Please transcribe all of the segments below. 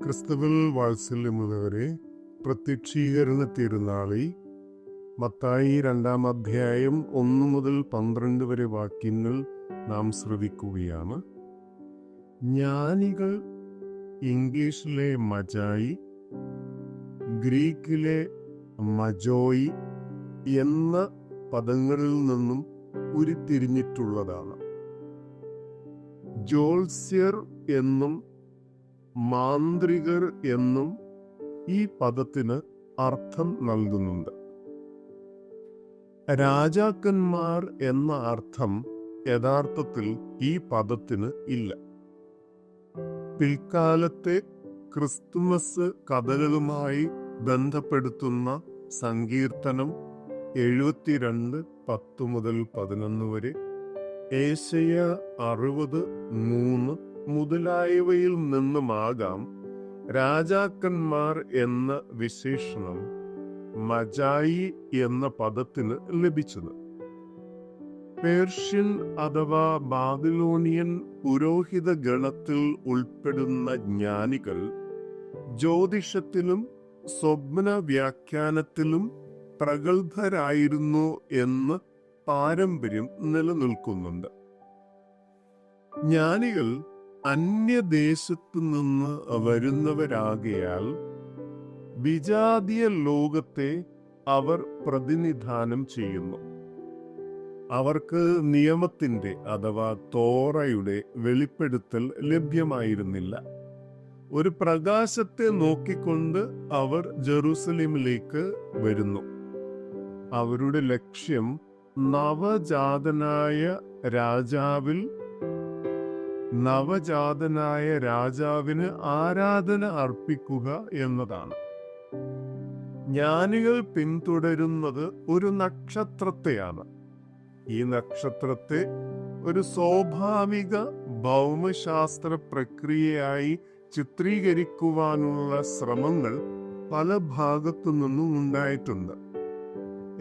ക്രിസ്തുവിൽ വാത്സല്യമുള്ളവരെ, പ്രത്യക്ഷീകരണ തിരുനാളിൽ മത്തായി 2-ാം അധ്യായം 1 മുതൽ 12 വരെ വാക്യങ്ങൾ നാം ശ്രവിക്കുകയാണ്. ജ്ഞാനികൾ ഇംഗ്ലീഷിലെ മജായി, ഗ്രീക്കിലെ മജോയി എന്ന പദങ്ങളിൽ നിന്നും ഉരുത്തിരിഞ്ഞിട്ടുള്ളതാണ്. ജ്യോത്സ്യർ എന്നും മാന്ത്രികർ എന്നും ഈ പദത്തിന് അർത്ഥം നൽകുന്നുണ്ട്. രാജാക്കന്മാർ എന്ന അർത്ഥം യഥാർത്ഥത്തിൽ ഈ പദത്തിന് ഇല്ല. പിൽക്കാലത്തെ ക്രിസ്തുമസ് കഥകളുമായി ബന്ധപ്പെടുത്തുന്ന സങ്കീർത്തനം 72:10 മുതൽ 11 വരെ, ഏശയ്യ 60:3 മുതലായവയിൽ നിന്നുമാകാം രാജാക്കന്മാർ എന്ന വിശേഷണം മജായി എന്ന പദത്തിന് ലഭിച്ചത്. പേർഷ്യൻ അഥവാ ബാബിലോണിയൻ പുരോഹിത ഗണത്തിൽ ഉൾപ്പെടുന്ന ജ്ഞാനികൾ ജ്യോതിഷത്തിലും സ്വപ്ന വ്യാഖ്യാനത്തിലും പ്രഗത്ഭരായിരുന്നു എന്ന് പാരമ്പര്യം നിലനിൽക്കുന്നുണ്ട്. ജ്ഞാനികൾ അന്യദേശത്തു നിന്ന് വരുന്നവരാകയാൽ വിജാതീയ ലോകത്തെ അവർ പ്രതിനിധാനം ചെയ്യുന്നു. അവർക്ക് നിയമത്തിന്റെ അഥവാ തോറയുടെ വെളിപ്പെടുത്തൽ ലഭ്യമായിരുന്നില്ല. ഒരു പ്രകാശത്തെ നോക്കിക്കൊണ്ട് അവർ ജെറുസലേമിലേക്ക് വരുന്നു. അവരുടെ ലക്ഷ്യം നവജാതനായ രാജാവിന് ആരാധന അർപ്പിക്കുക എന്നതാണ്. ജ്ഞാനികൾ പിന്തുടരുന്നത് ഒരു നക്ഷത്രത്തെയാണ്. ഈ നക്ഷത്രത്തെ ഒരു സ്വാഭാവിക ഭൗമശാസ്ത്ര പ്രക്രിയയായി ചിത്രീകരിക്കുവാനുള്ള ശ്രമങ്ങൾ പല ഭാഗത്തു നിന്നും ഉണ്ടായിട്ടുണ്ട്.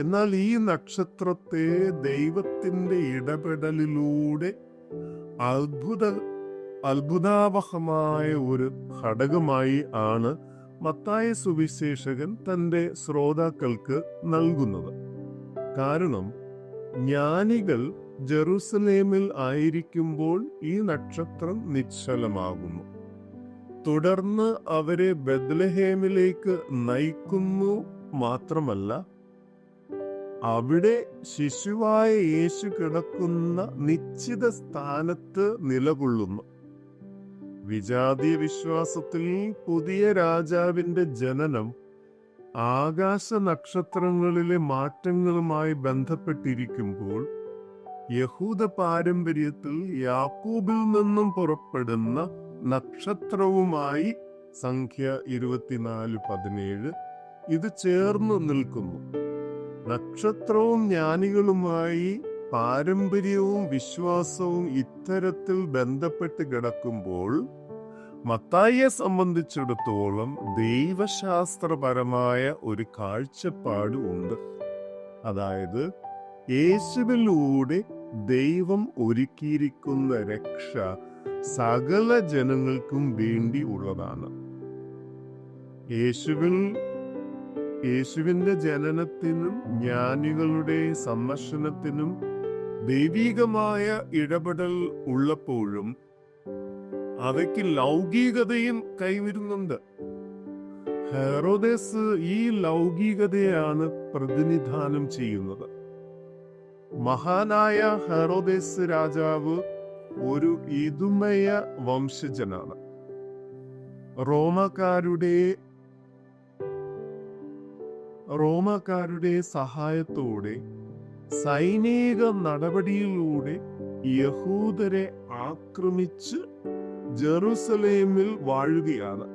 എന്നാൽ ഈ നക്ഷത്രത്തെ ദൈവത്തിന്റെ ഇടപെടലിലൂടെ അത്ഭുതാവഹമായ ഒരു ഘടകമായി ആണ് മത്തായി സുവിശേഷകൻ തന്റെ ശ്രോതാക്കൾക്ക് നൽകുന്നത്. കാരണം ജ്ഞാനികൾ ജെറുസലേമിൽ ആയിരിക്കുമ്പോൾ ഈ നക്ഷത്രം നിശ്ചലമാകുന്നു. തുടർന്ന് അവരെ ബെത്ലഹേമിലേക്ക് നയിക്കുന്നു മാത്രമല്ല, അവിടെ ശിശുവായ യേശു കിടക്കുന്ന നിശ്ചിത സ്ഥാനത്ത് നിലകൊള്ളുന്നു. വിജാതീയ വിശ്വാസത്തിൽ പുതിയ രാജാവിന്റെ ജനനം ആകാശ നക്ഷത്രങ്ങളിലെ മാറ്റങ്ങളുമായി ബന്ധപ്പെട്ടിരിക്കുമ്പോൾ, യഹൂദ പാരമ്പര്യത്തിൽ യാക്കോബിൽ നിന്നും പുറപ്പെടുന്ന നക്ഷത്രവുമായി സംഖ്യ 24:17 ഇത് ചേർന്നു നിൽക്കുന്നു. നക്ഷത്രവും ജ്ഞാനികളുമായി പാരമ്പര്യവും വിശ്വാസവും ഇത്തരത്തിൽ ബന്ധപ്പെട്ട് കിടക്കുമ്പോൾ, മത്തായിയെ സംബന്ധിച്ചിടത്തോളം ദൈവശാസ്ത്രപരമായ ഒരു കാഴ്ചപ്പാട് ഉണ്ട്. അതായത് യേശുവിലൂടെ ദൈവം ഒരുക്കിയിരിക്കുന്ന രക്ഷ സകല ജനങ്ങൾക്കും വേണ്ടി ഉള്ളതാണ്. യേശുവിന്റെ ജനനത്തിനും ജ്ഞാനികളുടെ സന്ദർശനത്തിനും ദൈവികമായ ഇടപെടൽ ഉള്ളപ്പോഴും അവയ്ക്ക് ലൗകികതയും കൈവരുന്നുണ്ട്. ഹെറോദേസ് ഈ ലൗകികതയാണ് പ്രതിനിധാനം ചെയ്യുന്നത്. മഹാനായ ഹെറോദേസ് രാജാവ് ഒരു ഇദുമയ വംശജനാണ്. റോമാക്കാരുടെ സഹായത്തോടെ സൈനിക നടപടിയിലൂടെ യഹൂദരെ ആക്രമിച്ച് ജെറുസലേമിൽ വാഴുകയാണ്.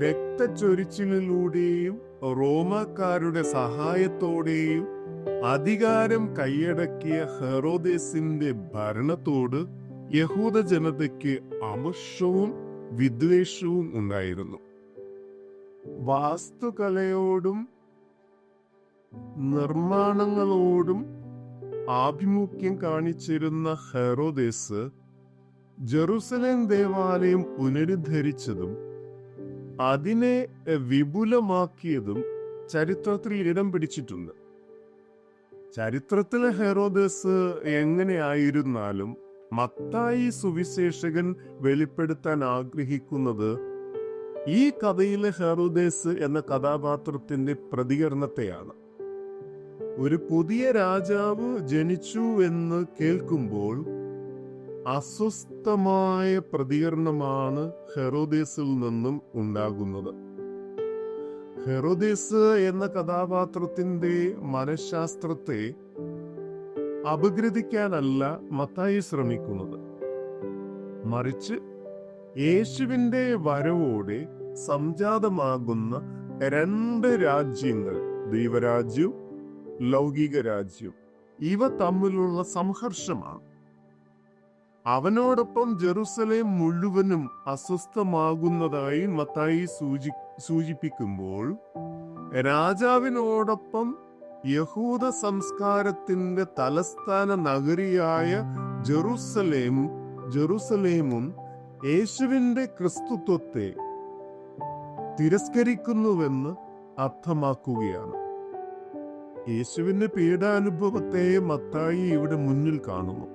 രക്തച്ചൊരിച്ചിലൂടെയും റോമാക്കാരുടെ സഹായത്തോടെയും അധികാരം കൈയടക്കിയ ഹെറോദേസിന്റെ ഭരണത്തോട് യഹൂദ ജനതയ്ക്ക് അമർഷവും വിദ്വേഷവും ഉണ്ടായിരുന്നു. വാസ്തുകലയോടും നിർമ്മാണങ്ങളോടും ആഭിമുഖ്യം കാണിച്ചിരുന്ന ഹെറോദേസ് ജെറുസലേം ദേവാലയം പുനരുദ്ധരിച്ചതും അതിനെ വിപുലമാക്കിയതും ചരിത്രത്തിൽ ഇടം പിടിച്ചിട്ടുണ്ട്. ചരിത്രത്തിലെ ഹെറോദേസ് എങ്ങനെയായിരുന്നാലും മത്തായി സുവിശേഷകൻ വെളിപ്പെടുത്താൻ ആഗ്രഹിക്കുന്നത് ഈ കഥയിലെ ഹെറോദേസ് എന്ന കഥാപാത്രത്തിന്റെ പ്രതികരണത്തെയാണ്. ഒരു പുതിയ രാജാവ് ജനിച്ചു എന്ന് കേൾക്കുമ്പോൾ അസ്വസ്ഥമായ പ്രതികരണമാണ് ഹെറോദേസിൽ നിന്നും ഉണ്ടാകുന്നത്. ഹെറോദേസ് എന്ന കഥാപാത്രത്തിന്റെ മനഃശാസ്ത്രത്തെ അപഗ്രഥിക്കാനല്ല മത്തായി ശ്രമിക്കുന്നത്, മറിച്ച് യേശുവിന്റെ വരവോടെ സംജാതമാകുന്ന രണ്ട് രാജ്യങ്ങൾ, ദൈവരാജ്യവും ലൗകിക രാജ്യവും, ഇവ തമ്മിലുള്ള സംഘർഷമാണ്. അവനോടൊപ്പം ജെറുസലേം മുഴുവനും അസ്വസ്ഥമാകുന്നതായി മത്തായി സൂചിപ്പിക്കുമ്പോൾ രാജാവിനോടൊപ്പം യഹൂദ സംസ്കാരത്തിന്റെ തലസ്ഥാന നഗരിയായ ജെറുസലേമും യേശുവിന്റെ ക്രിസ്തുത്വത്തെ തിരസ്കരിക്കുന്നുവെന്ന് അർത്ഥമാക്കുകയാണ്. യേശുവിന്റെ പീഡാനുഭവത്തെ മത്തായി ഇവിടെ മുന്നിൽ കാണുന്നു.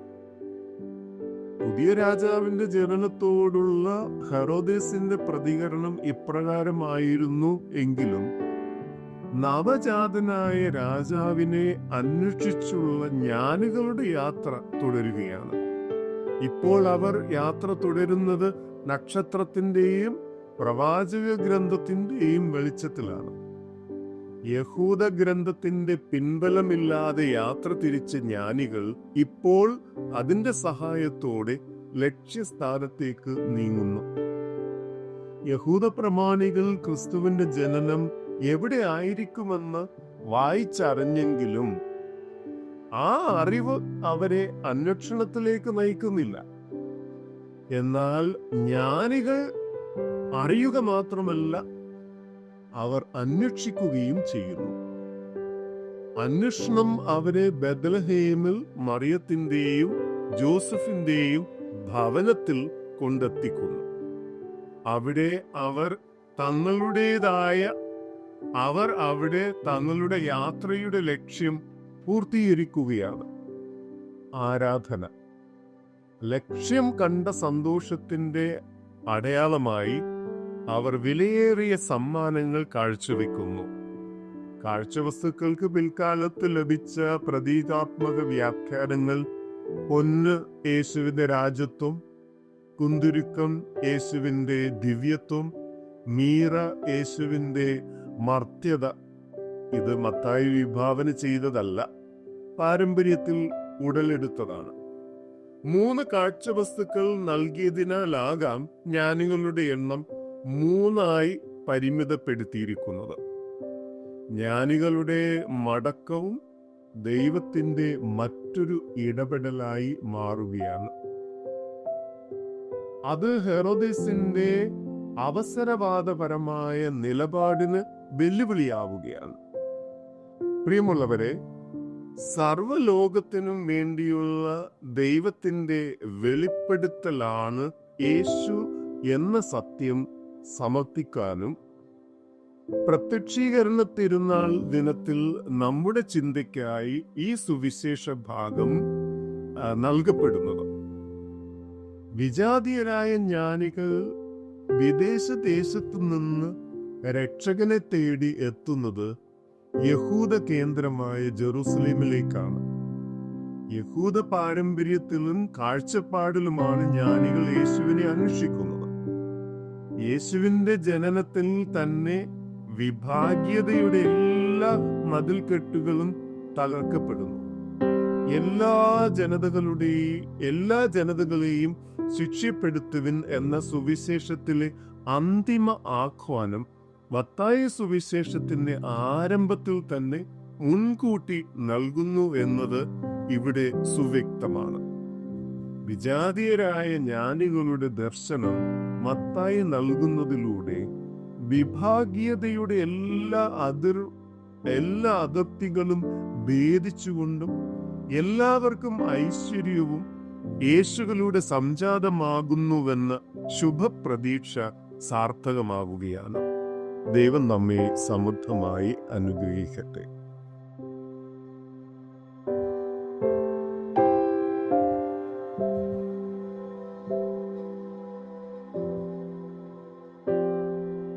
പുതിയ രാജാവിന്റെ ജനനത്തോടുള്ള ഹെറോദേസിന്റെ പ്രതികരണം ഇപ്രകാരമായിരുന്നു എങ്കിലും നവജാതനായ രാജാവിനെ അന്വേഷിച്ചുള്ള ജ്ഞാനികളുടെ യാത്ര തുടരുകയാണ്. ഇപ്പോൾ അവർ യാത്ര തുടരുന്നത് നക്ഷത്രത്തിന്റെയും പ്രവാചക ഗ്രന്ഥത്തിന്റെയും വെളിച്ചത്തിലാണ്. യഹൂദ ഗ്രന്ഥത്തിന്റെ പിൻബലമില്ലാതെ യാത്ര തിരിച്ച ജ്ഞാനികൾ ഇപ്പോൾ അതിന്റെ സഹായത്തോടെ ലക്ഷ്യസ്ഥാനത്തേക്ക് നീങ്ങുന്നു. യഹൂദ പ്രമാണികൾ ക്രിസ്തുവിന്റെ ജനനം എവിടെ ആയിരിക്കുമെന്ന് വായിച്ചറിഞ്ഞെങ്കിലും ആ അറിവ് അവരെ അന്വേഷണത്തിലേക്ക് നയിക്കുന്നില്ല. എന്നാൽ ജ്ഞാനികൾ അറിയുക മാത്രമല്ല, അവർ അന്വേഷിക്കുകയും ചെയ്യുന്നു. അന്വേഷണം അവരെ ബെത്ലഹേമിൽ മറിയത്തിന്റെയും ജോസഫിന്റെയും ഭവനത്തിൽ കൊണ്ടെത്തിക്കുന്നു. അവിടെ അവർ തങ്ങളുടെ യാത്രയുടെ ലക്ഷ്യം പൂർത്തീകരിക്കുകയാണ്. ആരാധന. ലക്ഷ്യം കണ്ട സന്തോഷത്തിന്റെ അടയാളമായി അവർ വിലയേറിയ സമ്മാനങ്ങൾ കാഴ്ചവെക്കുന്നു. കാഴ്ചവസ്തുക്കൾക്ക് പിൽക്കാലത്ത് ലഭിച്ച പ്രതീകാത്മക വ്യാഖ്യാനങ്ങൾ പൊന്ന് യേശുവിന്റെ രാജത്വം, കുന്തുരുക്കം യേശുവിന്റെ ദിവ്യത്വം, മീറ യേശുവിന്റെ മർത്യത. ഇത് മത്തായി വിഭാവന ചെയ്തതല്ല, പാരമ്പര്യത്തിൽ ഉടലെടുത്തതാണ്. 3 കാഴ്ചവസ്തുക്കൾ നൽകിയതിനാലാകാം ജ്ഞാനികളുടെ എണ്ണം 3 പരിമിതപ്പെടുത്തിയിരിക്കുന്നത്. ജ്ഞാനികളുടെ മടക്കവും ദൈവത്തിന്റെ മറ്റൊരു ഇടപെടലായി മാറുകയാണ്. അത് ഹെറോദേസിന്റെ അവസരവാദപരമായ നിലപാടിന് വെല്ലുവിളിയാവുകയാണ്. പ്രിയമുള്ളവരെ, സർവലോകത്തിനും വേണ്ടിയുള്ള ദൈവത്തിന്റെ വെളിപ്പെടുത്തലാണ് യേശു എന്ന സത്യം സമർത്ഥിക്കാനും പ്രത്യക്ഷീകരണ തിരുനാൾ ദിനത്തിൽ നമ്മുടെ ചിന്തയ്ക്കായി ഈ സുവിശേഷ ഭാഗം നൽകപ്പെടുന്നത്. വിജാതീയരായ ജ്ഞാനികൾ വിദേശദേശത്തു നിന്ന് രക്ഷകനെ തേടി എത്തുന്നത് യഹൂദ കേന്ദ്രമായ ജെറുസലേമിലേക്കാണ്. യഹൂദ പാരമ്പര്യത്തിലും കാഴ്ചപ്പാടിലുമാണ് ജ്ഞാനികൾ യേശുവിനെ അന്വേഷിക്കുന്നത്. യേശുവിന്റെ ജനനത്തിൽ തന്നെ വിഭാഗീയതയുടെ എല്ലാ മതിൽക്കെട്ടുകളും തകർക്കപ്പെടുന്നു. എല്ലാ ജനതകളെയും ശിക്ഷപ്പെടുത്തുവിൻ എന്ന സുവിശേഷത്തിലെ അന്തിമ ആഹ്വാനം മത്തായി സുവിശേഷത്തിന്റെ ആരംഭത്തിൽ തന്നെ മുൻകൂട്ടി നൽകുന്നു എന്നത് ഇവിടെ സുവ്യക്തമാണ്. വിജാതീയരായ ജ്ഞാനികളുടെ ദർശനം മത്തായി നൽകുന്നതിലൂടെ വിഭാഗീയതയുടെ എല്ലാ എല്ലാ അതിർത്തികളും ഭേദിച്ചുകൊണ്ടും എല്ലാവർക്കും ഐശ്വര്യവും യേശുവിലൂടെ സംജാതമാകുന്നുവെന്ന ശുഭപ്രതീക്ഷ സാർത്ഥകമാവുകയാണ്. ദൈവം നമ്മെ സമൃദ്ധമായി അനുഗ്രഹിക്കട്ടെ.